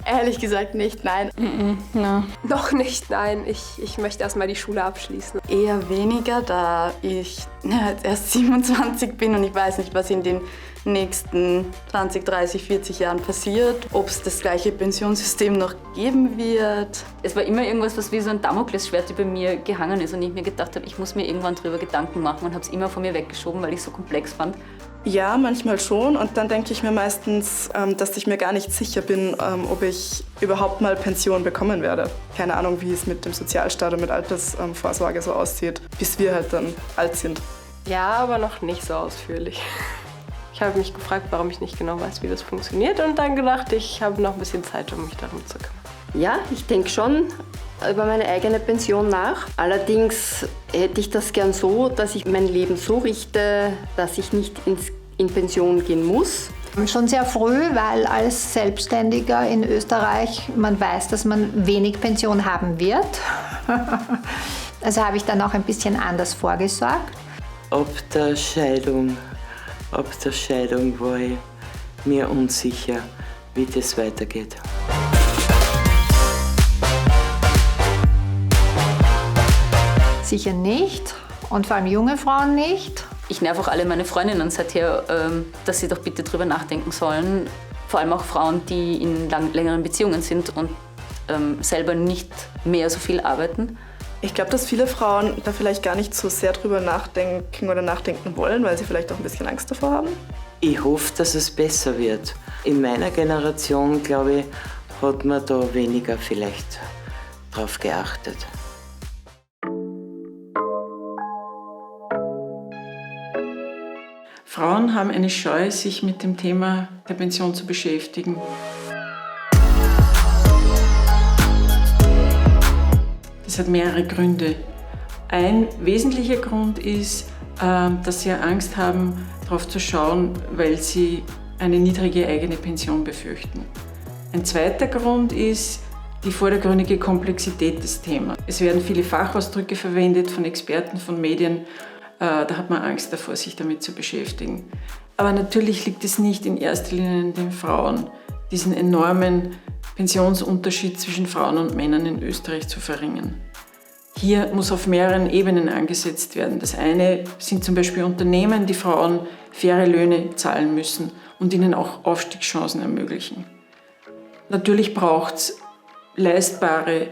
Ehrlich gesagt nicht, nein. No. Noch nicht, nein. Ich möchte erst mal die Schule abschließen. Eher weniger, da ich jetzt erst 27 bin und ich weiß nicht, was in den nächsten 20, 30, 40 Jahren passiert, ob es das gleiche Pensionssystem noch geben wird. Es war immer irgendwas, was wie so ein Damoklesschwert über mir gehangen ist und ich mir gedacht habe, ich muss mir irgendwann darüber Gedanken machen und habe es immer von mir weggeschoben, weil ich es so komplex fand. Ja, manchmal schon. Und dann denke ich mir meistens, dass ich mir gar nicht sicher bin, ob ich überhaupt mal Pension bekommen werde. Keine Ahnung, wie es mit dem Sozialstaat und mit Altersvorsorge so aussieht, bis wir halt dann alt sind. Ja, aber noch nicht so ausführlich. Ich habe mich gefragt, warum ich nicht genau weiß, wie das funktioniert und dann gedacht, ich habe noch ein bisschen Zeit, um mich darum zu kümmern. Ja, ich denke schon über meine eigene Pension nach. Allerdings hätte ich das gern so, dass ich mein Leben so richte, dass ich nicht in Pension gehen muss. Schon sehr früh, weil als Selbstständiger in Österreich man weiß, dass man wenig Pension haben wird. Also habe ich dann auch ein bisschen anders vorgesorgt. Ab der Scheidung war ich mir unsicher, wie das weitergeht. Sicher nicht und vor allem junge Frauen nicht. Ich nerv auch alle meine Freundinnen seither, dass sie doch bitte drüber nachdenken sollen. Vor allem auch Frauen, die in längeren Beziehungen sind und selber nicht mehr so viel arbeiten. Ich glaube, dass viele Frauen da vielleicht gar nicht so sehr drüber nachdenken oder nachdenken wollen, weil sie vielleicht auch ein bisschen Angst davor haben. Ich hoffe, dass es besser wird. In meiner Generation, glaube ich, hat man da weniger vielleicht drauf geachtet. Frauen haben eine Scheu, sich mit dem Thema der Pension zu beschäftigen. Das hat mehrere Gründe. Ein wesentlicher Grund ist, dass sie Angst haben, darauf zu schauen, weil sie eine niedrige eigene Pension befürchten. Ein zweiter Grund ist die vordergründige Komplexität des Themas. Es werden viele Fachausdrücke verwendet von Experten, von Medien. Da hat man Angst davor, sich damit zu beschäftigen. Aber natürlich liegt es nicht in erster Linie an den Frauen, diesen enormen Pensionsunterschied zwischen Frauen und Männern in Österreich zu verringern. Hier muss auf mehreren Ebenen angesetzt werden. Das eine sind zum Beispiel Unternehmen, die Frauen faire Löhne zahlen müssen und ihnen auch Aufstiegschancen ermöglichen. Natürlich braucht es leistbare,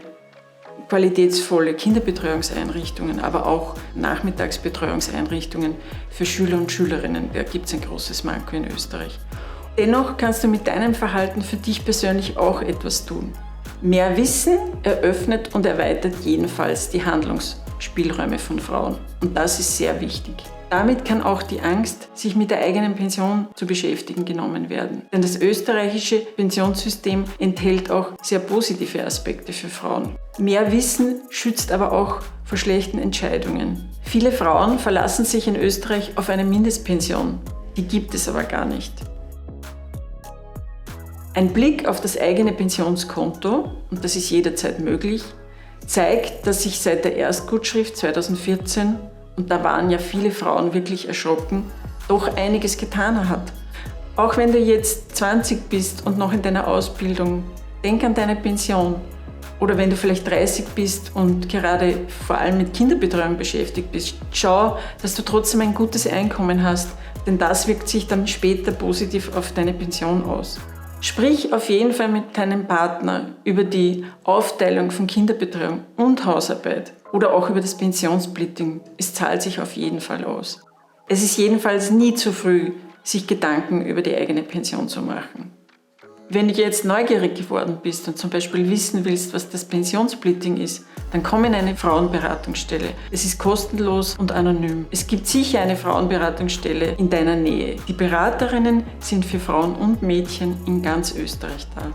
qualitätsvolle Kinderbetreuungseinrichtungen, aber auch Nachmittagsbetreuungseinrichtungen für Schüler und Schülerinnen. Da gibt es ein großes Manko in Österreich. Dennoch kannst du mit deinem Verhalten für dich persönlich auch etwas tun. Mehr Wissen eröffnet und erweitert jedenfalls die Handlungsspielräume von Frauen. Und das ist sehr wichtig. Damit kann auch die Angst, sich mit der eigenen Pension zu beschäftigen, genommen werden. Denn das österreichische Pensionssystem enthält auch sehr positive Aspekte für Frauen. Mehr Wissen schützt aber auch vor schlechten Entscheidungen. Viele Frauen verlassen sich in Österreich auf eine Mindestpension. Die gibt es aber gar nicht. Ein Blick auf das eigene Pensionskonto, und das ist jederzeit möglich, zeigt, dass sich seit der Erstgutschrift 2014, und da waren ja viele Frauen wirklich erschrocken, doch einiges getan hat. Auch wenn du jetzt 20 bist und noch in deiner Ausbildung, denk an deine Pension. Oder wenn du vielleicht 30 bist und gerade vor allem mit Kinderbetreuung beschäftigt bist, schau, dass du trotzdem ein gutes Einkommen hast, denn das wirkt sich dann später positiv auf deine Pension aus. Sprich auf jeden Fall mit deinem Partner über die Aufteilung von Kinderbetreuung und Hausarbeit oder auch über das Pensionssplitting. Es zahlt sich auf jeden Fall aus. Es ist jedenfalls nie zu früh, sich Gedanken über die eigene Pension zu machen. Wenn du jetzt neugierig geworden bist und zum Beispiel wissen willst, was das Pensionssplitting ist, dann komm in eine Frauenberatungsstelle. Es ist kostenlos und anonym. Es gibt sicher eine Frauenberatungsstelle in deiner Nähe. Die Beraterinnen sind für Frauen und Mädchen in ganz Österreich da.